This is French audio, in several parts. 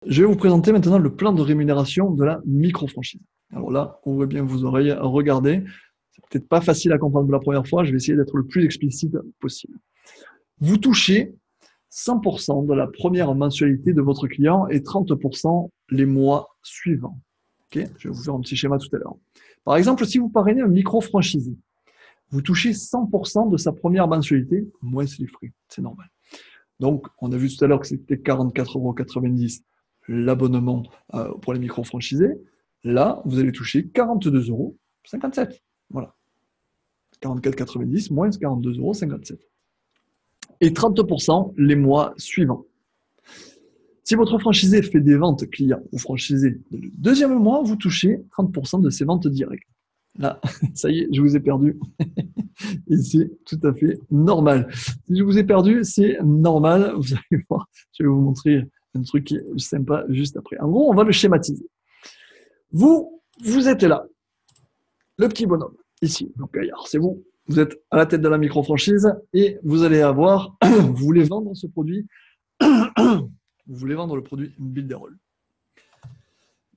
Je vais vous présenter maintenant le plan de rémunération de la micro-franchise. Alors là, ouvrez bien vos oreilles, regardez. C'est peut-être pas facile à comprendre la première fois, je vais essayer d'être le plus explicite possible. Vous touchez 100% de la première mensualité de votre client et 30% les mois suivants. Okay, je vais vous faire un petit schéma tout à l'heure. Par exemple, si vous parrainez un micro-franchisé, vous touchez 100% de sa première mensualité, moins les frais, c'est normal. Donc, on a vu tout à l'heure que c'était 44,90 € l'abonnement pour les micro-franchisés. Là, vous allez toucher 42,57 €. Voilà. 44,90 moins 42,57 €. Et 30% les mois suivants. Si votre franchisé fait des ventes clients ou franchisé le deuxième mois, vous touchez 30% de ses ventes directes. Là, ça y est, je vous ai perdu. Et c'est tout à fait normal. Si je vous ai perdu, c'est normal. Vous allez voir, je vais vous montrer un truc qui est sympa juste après. En gros, on va le schématiser. Vous êtes là, le petit bonhomme, ici. Donc, alors, c'est vous. Vous êtes à la tête de la micro-franchise et vous allez avoir, vous voulez vendre ce produit, vous voulez vendre le produit Builderall.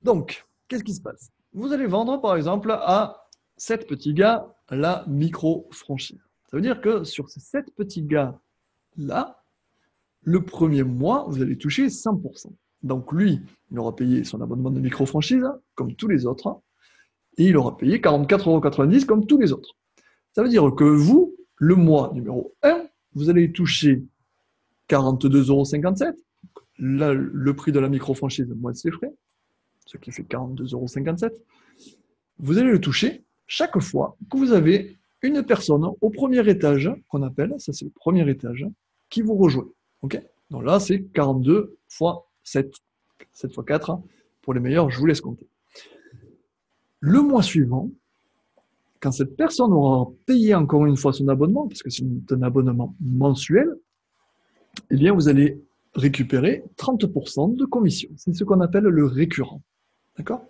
Donc, qu'est-ce qui se passe? Vous allez vendre, par exemple, à 7 petits gars la micro-franchise. Ça veut dire que sur ces 7 petits gars-là, le premier mois, vous allez toucher 100%. Donc lui, il aura payé son abonnement de micro-franchise, comme tous les autres, et il aura payé 44,90 € comme tous les autres. Ça veut dire que vous, le mois numéro 1, vous allez toucher 42,57 €, le prix de la micro-franchise moins ses frais, ce qui fait 42,57 €. Vous allez le toucher chaque fois que vous avez une personne au premier étage, qu'on appelle, ça c'est le premier étage, qui vous rejoint. Okay, donc là, c'est 42 fois 7. 7 fois 4. Pour les meilleurs, je vous laisse compter. Le mois suivant, quand cette personne aura payé encore une fois son abonnement, parce que c'est un abonnement mensuel, eh bien, vous allez récupérer 30% de commission. C'est ce qu'on appelle le récurrent. D'accord?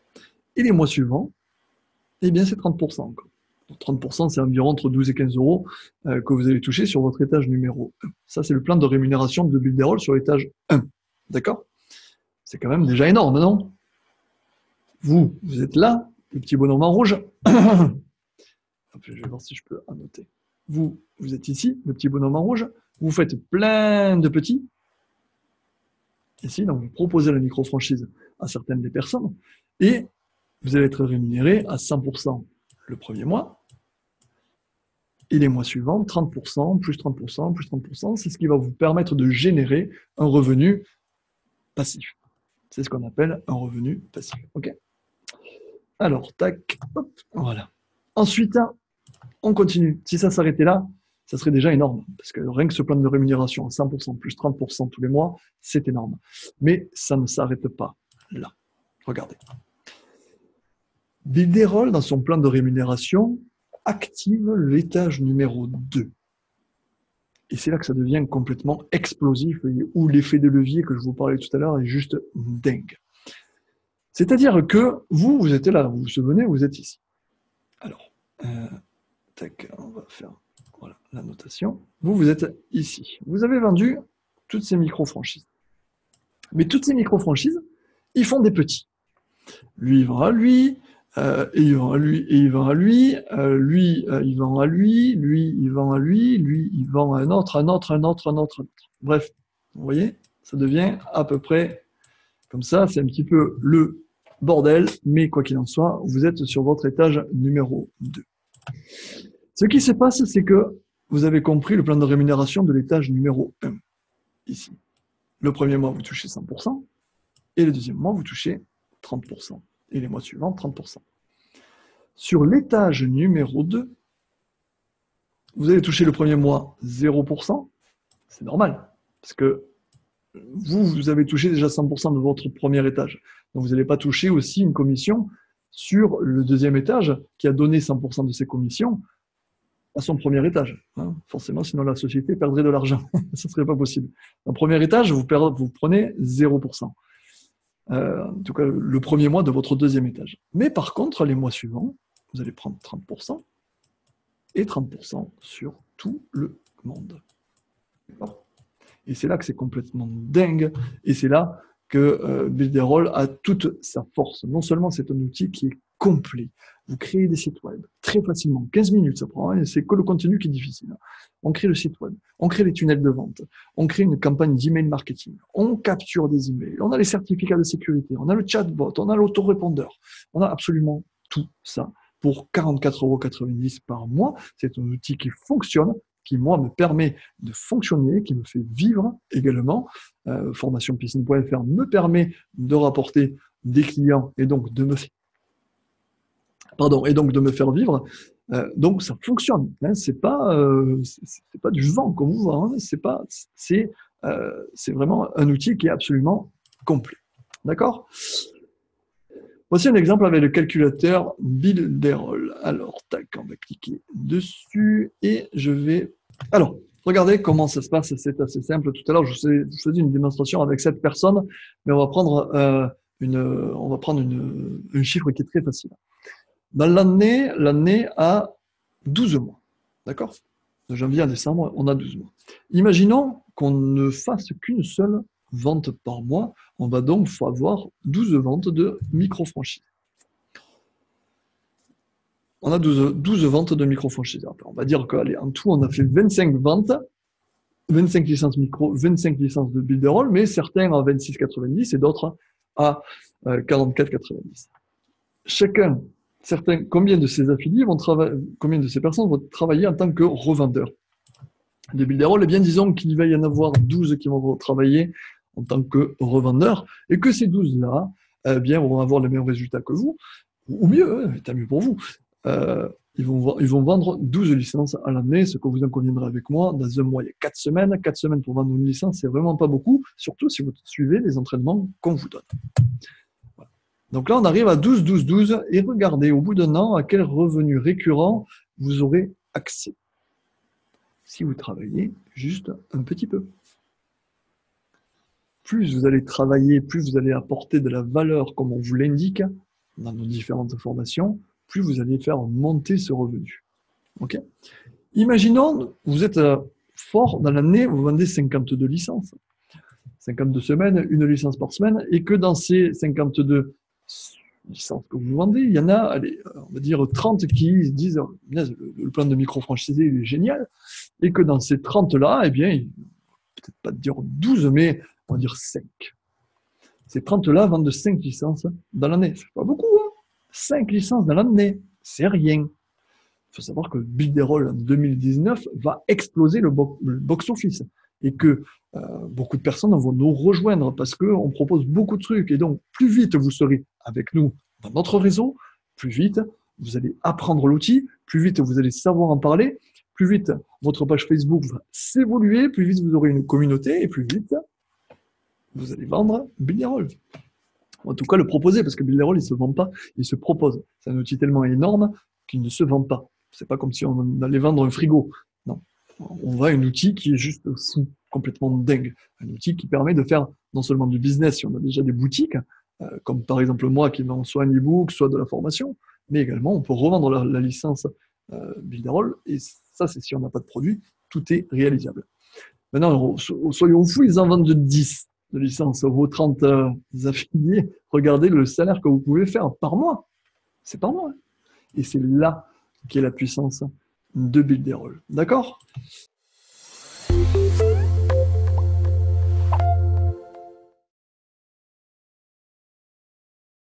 Et les mois suivants, eh bien, c'est 30% encore. 30%, c'est environ entre 12 et 15 € que vous allez toucher sur votre étage numéro 1. Ça, c'est le plan de rémunération de Builderall sur l'étage 1. D'accord? C'est quand même déjà énorme, non? Vous êtes là, le petit bonhomme en rouge. Je vais voir si je peux annoter. Vous êtes ici, le petit bonhomme en rouge. Vous faites plein de petits. Ici, donc vous proposez la micro-franchise à certaines des personnes. Et vous allez être rémunéré à 100% le premier mois. Et les mois suivants, 30%, plus 30%, plus 30%, c'est ce qui va vous permettre de générer un revenu passif. C'est ce qu'on appelle un revenu passif. OK? Alors, tac, hop, voilà. Ensuite, on continue. Si ça s'arrêtait là, ça serait déjà énorme. Parce que rien que ce plan de rémunération à 100% plus 30% tous les mois, c'est énorme. Mais ça ne s'arrête pas là. Regardez. Builderall, dans son plan de rémunération, active l'étage numéro 2. Et c'est là que ça devient complètement explosif, où l'effet de levier que je vous parlais tout à l'heure est juste dingue. C'est-à-dire que vous êtes là, vous vous souvenez, vous êtes ici. Alors, tac, on va faire voilà, la notation. Vous êtes ici. Vous avez vendu toutes ces micro-franchises. Mais toutes ces micro-franchises, ils font des petits. Lui, il vend à lui, et il vend à lui, et il vend à lui, lui, il vend à lui, lui, il vend à lui, lui, il vend à un autre, un autre, un autre, un autre, un autre. Bref, vous voyez, ça devient à peu près comme ça, c'est un petit peu le bordel, mais quoi qu'il en soit, vous êtes sur votre étage numéro 2. Ce qui se passe, c'est que vous avez compris le plan de rémunération de l'étage numéro 1, ici. Le premier mois, vous touchez 100%, et le deuxième mois, vous touchez 30%, et les mois suivants, 30%. Sur l'étage numéro 2, vous allez toucher le premier mois 0%, c'est normal, parce que vous avez touché déjà 100% de votre premier étage. Donc vous n'allez pas toucher aussi une commission sur le deuxième étage qui a donné 100% de ses commissions à son premier étage. Hein. Forcément, sinon la société perdrait de l'argent. Ce ne serait pas possible. Au premier étage, vous prenez 0%. En tout cas, le premier mois de votre deuxième étage. Mais par contre, les mois suivants, vous allez prendre 30% et 30% sur tout le monde. D'accord ? Et c'est là que c'est complètement dingue. Et c'est là que Builderall a toute sa force. Non seulement c'est un outil qui est complet, vous créez des sites web très facilement, 15 minutes ça prend, hein, c'est que le contenu qui est difficile. On crée le site web, on crée les tunnels de vente, on crée une campagne d'email marketing, on capture des emails, on a les certificats de sécurité, on a le chatbot, on a l'autorépondeur, on a absolument tout ça pour 44,90 € par mois. C'est un outil qui fonctionne, qui, moi, me permet de fonctionner, qui me fait vivre également. Formationpiscine.fr me permet de rapporter des clients et donc de me faire vivre. Donc, ça fonctionne. Hein, c'est pas du vent qu'on vous vend. Hein, c'est vraiment un outil qui est absolument complet. D'accord ? Voici un exemple avec le calculateur Builderall. Alors, tac, on va cliquer dessus et je vais... Alors, regardez comment ça se passe, c'est assez simple. Tout à l'heure, je vous faisais une démonstration avec 7 personnes, mais on va prendre un chiffre qui est très facile. Dans l'année a 12 mois, d'accord ? De janvier à décembre, on a 12 mois. Imaginons qu'on ne fasse qu'une seule vente par mois, on va donc avoir 12 ventes de micro-franchise. On a 12 ventes de micro-franchise. On va dire qu'en tout, on a fait 25 ventes, 25 licences micro, 25 licences de Builderall, mais certains à 26,90 et d'autres à 44,90. Combien de ces affiliés combien de ces personnes vont travailler en tant que revendeurs de Builderall? Eh bien, disons qu'il va y en avoir 12 qui vont travailler en tant que revendeurs et que ces 12-là, eh bien, vont avoir les mêmes résultats que vous, ou mieux, hein, tant mieux pour vous. Ils vont vendre 12 licences à l'année, ce que vous en conviendrez avec moi. Dans un mois, il y a 4 semaines. 4 semaines pour vendre une licence, c'est vraiment pas beaucoup, surtout si vous suivez les entraînements qu'on vous donne. Voilà. Donc là, on arrive à 12, 12, 12, et regardez au bout d'un an à quel revenu récurrent vous aurez accès. Si vous travaillez juste un petit peu. Plus vous allez travailler, plus vous allez apporter de la valeur, comme on vous l'indique dans nos différentes formations, plus vous allez faire monter ce revenu. Okay ? Imaginons, vous êtes fort dans l'année, vous vendez 52 licences. 52 semaines, une licence par semaine, et que dans ces 52 licences que vous vendez, il y en a, allez, on va dire 30 qui disent le plan de micro-franchisé est génial, et que dans ces 30-là, eh bien, peut-être pas dire 12, mais on va dire 5. Ces 30-là vendent 5 licences dans l'année. C'est pas beaucoup, hein ? 5 licences dans l'année, c'est rien. Il faut savoir que Builderall en 2019 va exploser le box-office et que beaucoup de personnes vont nous rejoindre parce qu'on propose beaucoup de trucs. Et donc, plus vite vous serez avec nous dans notre réseau, plus vite vous allez apprendre l'outil, plus vite vous allez savoir en parler, plus vite votre page Facebook va s'évoluer, plus vite vous aurez une communauté et plus vite vous allez vendre Builderall. En tout cas, le proposer, parce que Builderall, il ne se vend pas, il se propose. C'est un outil tellement énorme qu'il ne se vend pas. C'est pas comme si on allait vendre un frigo. Non. On vend un outil qui est juste fou, complètement dingue. Un outil qui permet de faire non seulement du business, si on a déjà des boutiques, comme par exemple moi qui vends soit un e-book, soit de la formation, mais également on peut revendre la licence Builderall, et ça, c'est si on n'a pas de produit, tout est réalisable. Maintenant, soyons fous, ils en vendent 10 de licence, vos 30 affiliés, regardez le salaire que vous pouvez faire par mois. C'est par mois. Et c'est là qu'est la puissance de Builderall. D'accord ?